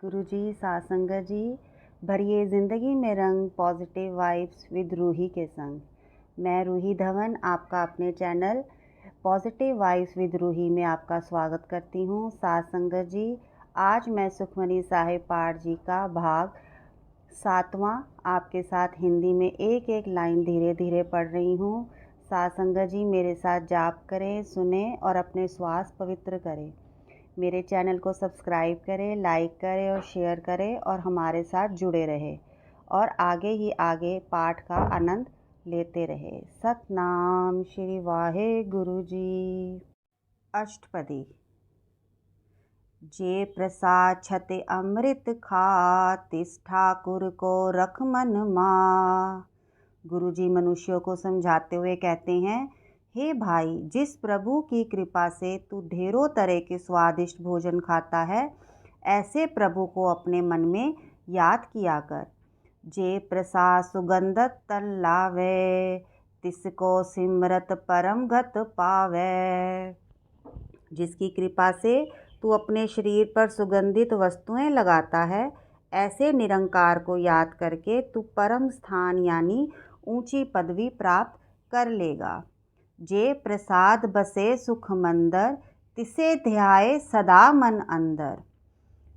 गुरुजी, साथ संगत जी, भरिए ज़िंदगी में रंग पॉजिटिव वाइब्स विद रूही के संग। मैं रूही धवन आपका अपने channel positive vibes with Ruhi में आपका स्वागत करती हूँ। साथ संगत जी, आज मैं सुखमनी साहिब पाठ जी का भाग 7वां आपके साथ हिंदी में एक एक लाइन धीरे धीरे पढ़ रही हूँ। साथ संगत जी, मेरे साथ जाप करें, सुने और अपने श्वास पवित्र करें। मेरे चैनल को सब्सक्राइब करें, लाइक करें और शेयर करें और हमारे साथ जुड़े रहें और आगे ही आगे पाठ का आनंद लेते रहे। सतनाम श्री वाहे गुरु जी। अष्टपदी। जे प्रसाद छते अमृत खा, तिस ठाकुर को रख मन मा। गुरु जी मनुष्यों को समझाते हुए कहते हैं, हे भाई, जिस प्रभु की कृपा से तू ढेरों तरह के स्वादिष्ट भोजन खाता है, ऐसे प्रभु को अपने मन में याद किया कर। जे प्रसाद सुगंधत तन लावे, तिसको सिमरत परम गत पावे। जिसकी कृपा से तू अपने शरीर पर सुगंधित वस्तुएं लगाता है, ऐसे निरंकार को याद करके तू परम स्थान यानी ऊंची पदवी प्राप्त कर लेगा। जे प्रसाद बसे सुख मंदर, तिसे ध्याए सदा मन अंदर।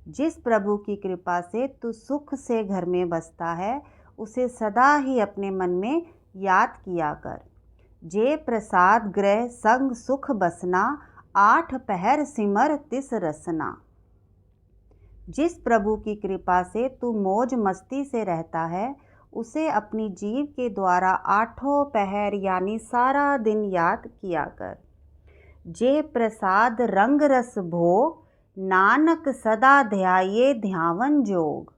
जिस प्रभु की कृपा से तू सुख से घर में बसता है, उसे सदा ही अपने मन में याद किया कर। जे प्रसाद ग्रह संग सुख बसना, 8 पहर सिमर तिस रसना। जिस प्रभु की कृपा से तू मौज मस्ती से रहता है, उसे अपनी जीव के द्वारा 8 पहर यानी सारा दिन याद किया कर। जे प्रसाद रंग रस भोग, नानक सदा ध्याये ध्यावन जोग।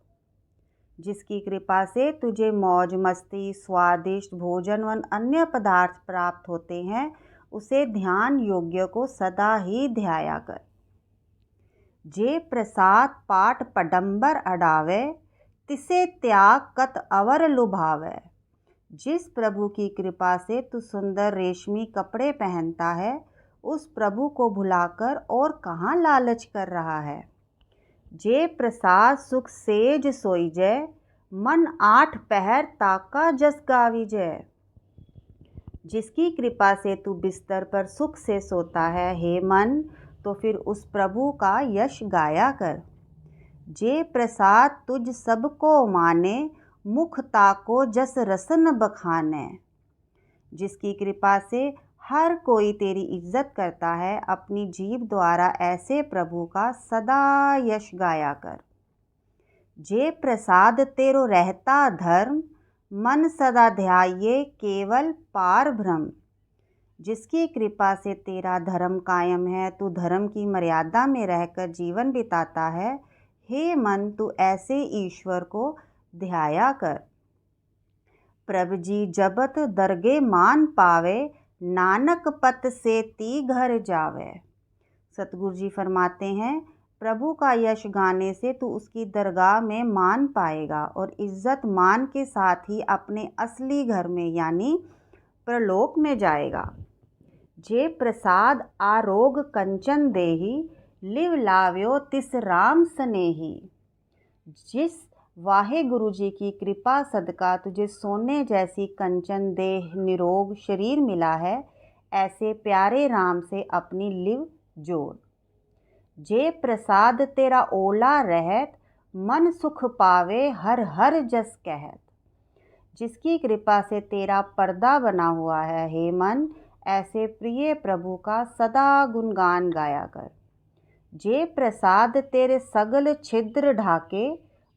जिसकी कृपा से तुझे मौज मस्ती, स्वादिष्ट भोजन व अन्य पदार्थ प्राप्त होते हैं, उसे ध्यान योग्य को सदा ही ध्याया कर। जे प्रसाद पाट पडंबर अडावे, तिसे त्याग कत अवर लुभावे। जिस प्रभु की कृपा से तू सुंदर रेशमी कपड़े पहनता है, उस प्रभु को भुलाकर और कहाँ लालच कर रहा है। जे प्रसाद सुख सेज सोई जय, मन 8 पहर ताका जस गावी जय। जिसकी कृपा से तू बिस्तर पर सुख से सोता है, हे मन, तो फिर उस प्रभु का यश गाया कर। जे प्रसाद तुझ सबको माने, मुख ताको जस रसन बखाने। जिसकी कृपा से हर कोई तेरी इज्जत करता है, अपनी जीभ द्वारा ऐसे प्रभु का सदा यश गाया कर। जे प्रसाद तेरो रहता धर्म, मन सदा ध्याये केवल पार भ्रम। जिसकी कृपा से तेरा धर्म कायम है, तू धर्म की मर्यादा में रहकर जीवन बिताता है, हे मन, तू ऐसे ईश्वर को ध्याया कर। प्रभ जी जबत दरगे मान पावे, नानक पत से ती घर जावे। सतगुरु जी फरमाते हैं, प्रभु का यश गाने से तू उसकी दरगाह में मान पाएगा और इज्जत मान के साथ ही अपने असली घर में यानी प्रलोक में जाएगा। जे प्रसाद आरोग कंचन देही, लिव लाव्यो तिस राम स्नेही। जिस वाहे गुरु जी की कृपा सदका तुझे सोने जैसी कंचन देह निरोग शरीर मिला है, ऐसे प्यारे राम से अपनी लिव जोड़। जे प्रसाद तेरा ओला रहत, मन सुख पावे हर हर जस कहत। जिसकी कृपा से तेरा पर्दा बना हुआ है, हे मन, ऐसे प्रिय प्रभु का सदा गुणगान गाया कर। जे प्रसाद तेरे सगल छिद्र ढाके,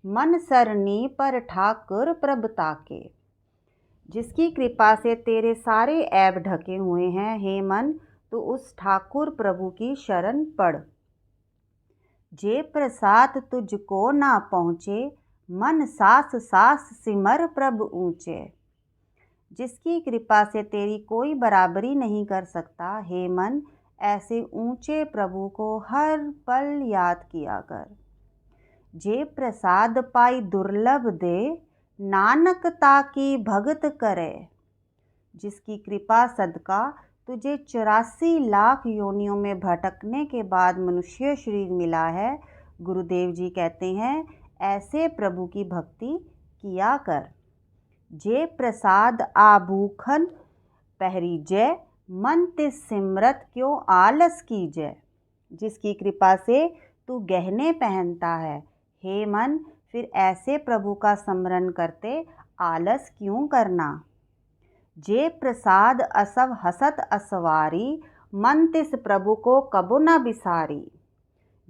मन सरनी पर ठाकुर प्रभ ताके। जिसकी कृपा से तेरे सारे ऐब ढके हुए हैं, हे मन, तो उस ठाकुर प्रभु की शरण पड़। जे प्रसाद तुझको ना पहुँचे, मन सास सास सिमर प्रभ ऊंचे। जिसकी कृपा से तेरी कोई बराबरी नहीं कर सकता, हे मन, ऐसे ऊंचे प्रभु को हर पल याद किया कर। जे प्रसाद पाई दुर्लभ दे, नानक ताकी भगत करे। जिसकी कृपा सदका तुझे 84 लाख योनियों में भटकने के बाद मनुष्य शरीर मिला है, गुरुदेव जी कहते हैं, ऐसे प्रभु की भक्ति किया कर। जे प्रसाद आभूखन पहरीजय, मन तिस सिमरत क्यों आलस कीजय। जिसकी कृपा से तू गहने पहनता है, हे मन फिर ऐसे प्रभु का स्मरण करते आलस क्यों करना। जे प्रसाद असव हसत असवारी, मन तिस प्रभु को कबो न बिसारी।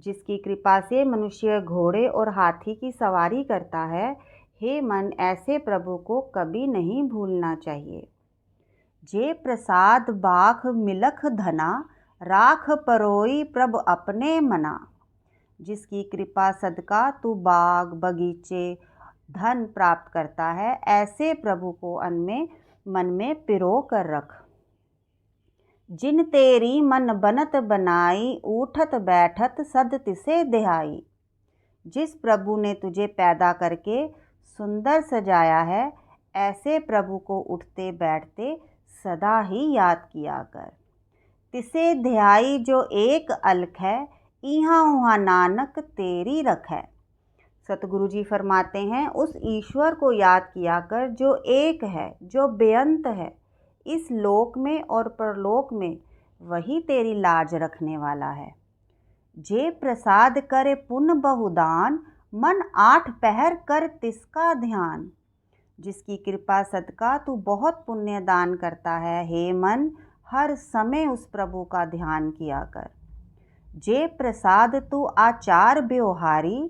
जिसकी कृपा से मनुष्य घोड़े और हाथी की सवारी करता है, हे मन ऐसे प्रभु को कभी नहीं भूलना चाहिए। जे प्रसाद बाख मिलख धना, राख परोई प्रभु अपने मना। जिसकी कृपा सदका तू बाग बगीचे धन प्राप्त करता है, ऐसे प्रभु को मन में पिरो कर रख। जिन तेरी मन बनत बनाई, उठत बैठत सद तिसे देहाई। जिस प्रभु ने तुझे पैदा करके सुंदर सजाया है, ऐसे प्रभु को उठते बैठते सदा ही याद किया कर। तिसे ध्याई जो एक अलख है, इहाँ उहाँ नानक तेरी रख है। सतगुरु जी फरमाते हैं, उस ईश्वर को याद किया कर जो एक है, जो बेअंत है। इस लोक में और परलोक में वही तेरी लाज रखने वाला है। जे प्रसाद करे पुण्य बहुदान, मन 8 पहर कर तिसका ध्यान। जिसकी कृपा सदका तू बहुत पुण्य दान करता है, हे मन हर समय उस प्रभु का ध्यान किया कर। जे प्रसाद तू आचार व्यवहारी,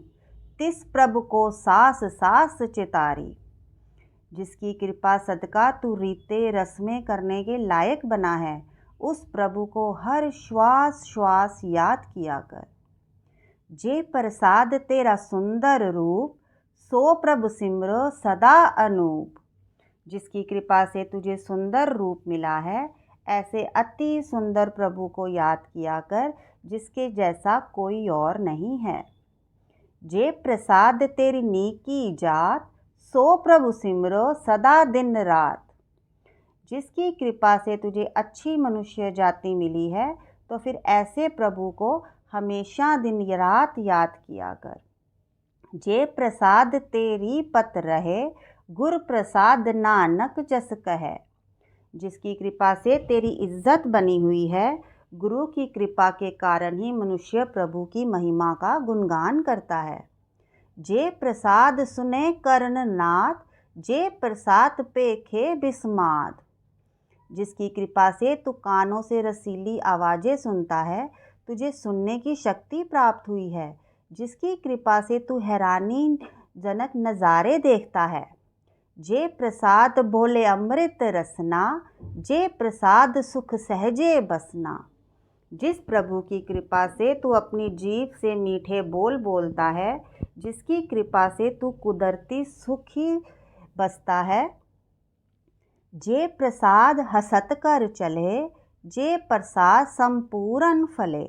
तिस प्रभु को सास सास चितारी। जिसकी कृपा सदका तू रीते रस्में करने के लायक बना है, उस प्रभु को हर श्वास श्वास याद किया कर। जे प्रसाद तेरा सुंदर रूप, सो प्रभु सिमरो सदा अनूप। जिसकी कृपा से तुझे सुंदर रूप मिला है, ऐसे अति सुंदर प्रभु को याद किया कर, जिसके जैसा कोई और नहीं है। जे प्रसाद तेरी नीकी जात, सो प्रभु सिमरो सदा दिन रात। जिसकी कृपा से तुझे अच्छी मनुष्य जाति मिली है, तो फिर ऐसे प्रभु को हमेशा दिन रात याद किया कर। जे प्रसाद तेरी पत रहे, गुर प्रसाद नानक जस कहे। जिसकी कृपा से तेरी इज्जत बनी हुई है, गुरु की कृपा के कारण ही मनुष्य प्रभु की महिमा का गुणगान करता है। जे प्रसाद सुने कर्ण नाथ, जे प्रसाद पेखे बिस्माद। जिसकी कृपा से तू कानों से रसीली आवाज़ें सुनता है, तुझे सुनने की शक्ति प्राप्त हुई है। जिसकी कृपा से तू हैरानी जनक नज़ारे देखता है। जे प्रसाद बोले अमृत रसना, जे प्रसाद सुख सहजे बसना। जिस प्रभु की कृपा से तू अपनी जीभ से मीठे बोल बोलता है, जिसकी कृपा से तू कुदरती सुखी बसता है। जे प्रसाद हसत कर चले, जे प्रसाद संपूर्ण फले।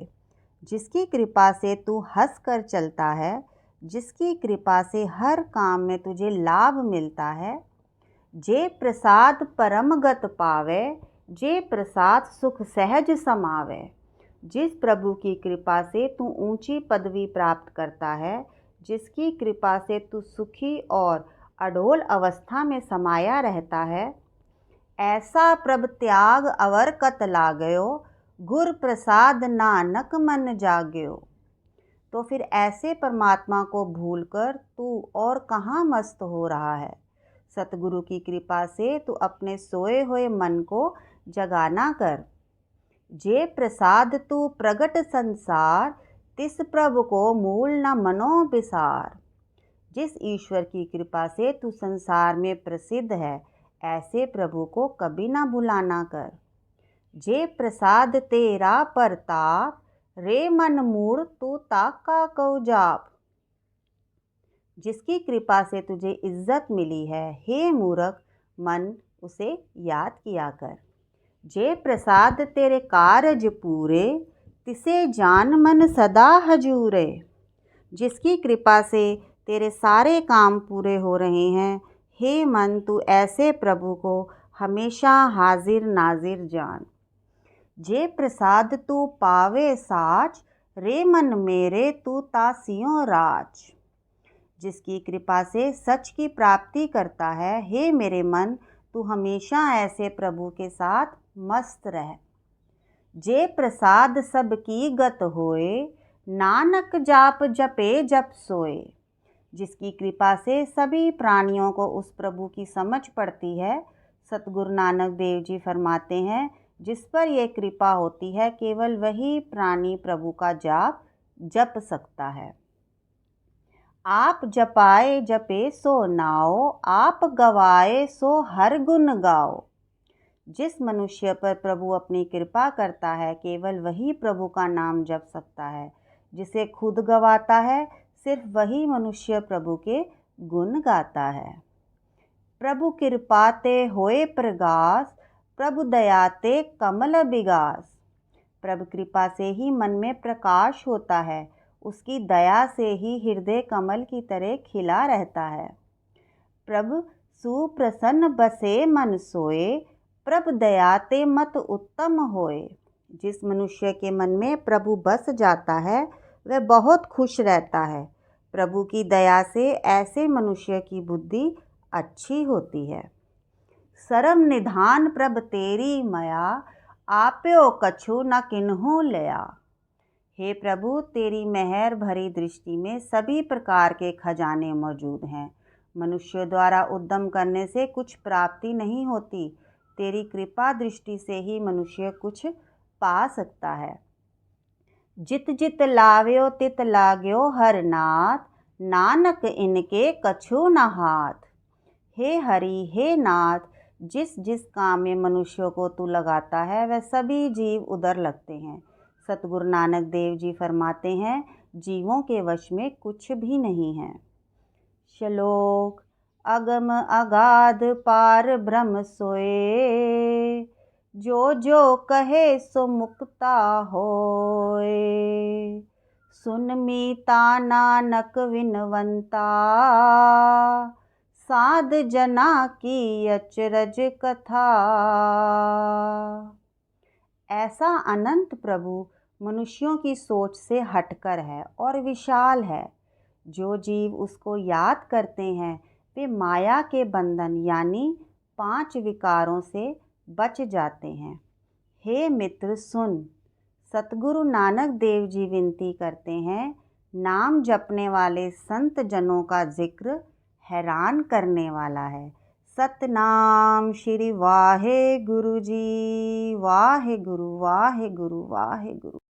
जिसकी कृपा से तू हंस कर चलता है, जिसकी कृपा से हर काम में तुझे लाभ मिलता है। जे प्रसाद परमगत पावे, जे प्रसाद सुख सहज समावे। जिस प्रभु की कृपा से तू ऊंची पदवी प्राप्त करता है, जिसकी कृपा से तू सुखी और अडोल अवस्था में समाया रहता है, ऐसा प्रभ त्याग अवर कत लागयो, गुर प्रसाद नानक मन जाग्यो। तो फिर ऐसे परमात्मा को भूलकर तू और कहाँ मस्त हो रहा है। सतगुरु की कृपा से तू अपने सोए हुए मन को जगाना कर। जे प्रसाद तू प्रगट संसार, तिस प्रभु को मूल न मनो बिसार। जिस ईश्वर की कृपा से तू संसार में प्रसिद्ध है, ऐसे प्रभु को कभी ना भुलाना कर। जे प्रसाद तेरा परताप, रे मन मूड़ तू ताका कौ जाप। जिसकी कृपा से तुझे इज्जत मिली है, हे मूर्ख मन उसे याद किया कर। जे प्रसाद तेरे कारज पूरे, तिसे जान मन सदा हजूरे। जिसकी कृपा से तेरे सारे काम पूरे हो रहे हैं, हे मन तू ऐसे प्रभु को हमेशा हाजिर नाजिर जान। जे प्रसाद तू पावे साच, रे मन मेरे तू तासियों राज। जिसकी कृपा से सच की प्राप्ति करता है, हे मेरे मन तू हमेशा ऐसे प्रभु के साथ मस्त रह। जे प्रसाद सबकी गत होए, नानक जाप जपे जप सोए। जिसकी कृपा से सभी प्राणियों को उस प्रभु की समझ पड़ती है, सतगुरु नानक देव जी फरमाते हैं, जिस पर यह कृपा होती है केवल वही प्राणी प्रभु का जाप जप सकता है। आप जपाए जपे सो नाओ, आप गवाए सो हर गुण गाओ। जिस मनुष्य पर प्रभु अपनी कृपा करता है केवल वही प्रभु का नाम जप सकता है। जिसे खुद गवाता है सिर्फ वही मनुष्य प्रभु के गुण गाता है। प्रभु कृपाते होए प्रगास, प्रभु दयाते कमल बिगास। प्रभु कृपा से ही मन में प्रकाश होता है, उसकी दया से ही हृदय कमल की तरह खिला रहता है। प्रभु सुप्रसन्न बसे मन सोए, प्रभु दयाते मत उत्तम होए। जिस मनुष्य के मन में प्रभु बस जाता है वह बहुत खुश रहता है। प्रभु की दया से ऐसे मनुष्य की बुद्धि अच्छी होती है। सरम निधान प्रभ तेरी मया, आप्यो कछु न किन्हू लया। हे प्रभु तेरी मेहर भरी दृष्टि में सभी प्रकार के खजाने मौजूद हैं। मनुष्य द्वारा उद्यम करने से कुछ प्राप्ति नहीं होती, तेरी कृपा दृष्टि से ही मनुष्य कुछ पा सकता है। जित जित लाव्यो तित लाग्यो हर नाथ, नानक इनके कछु न हाथ। हे हरि हे नाथ, जिस जिस काम में मनुष्यों को तू लगाता है वह सभी जीव उधर लगते हैं। सतगुरु नानक देव जी फरमाते हैं, जीवों के वश में कुछ भी नहीं है। श्लोक। अगम अगाध पार ब्रह्म सोए, जो जो कहे सो मुक्ता होए। सुन मीता नानक विनवंता, साध जना की अचरज कथा। ऐसा अनंत प्रभु मनुष्यों की सोच से हटकर है और विशाल है। जो जीव उसको याद करते हैं वे माया के बंधन यानी 5 विकारों से बच जाते हैं। हे मित्र सुन, सतगुरु नानक देव जी विनती करते हैं, नाम जपने वाले संत जनों का जिक्र हैरान करने वाला है। सतनाम श्री वाहे गुरु जी, वाहे गुरु वाहे गुरु वाहे गुरु।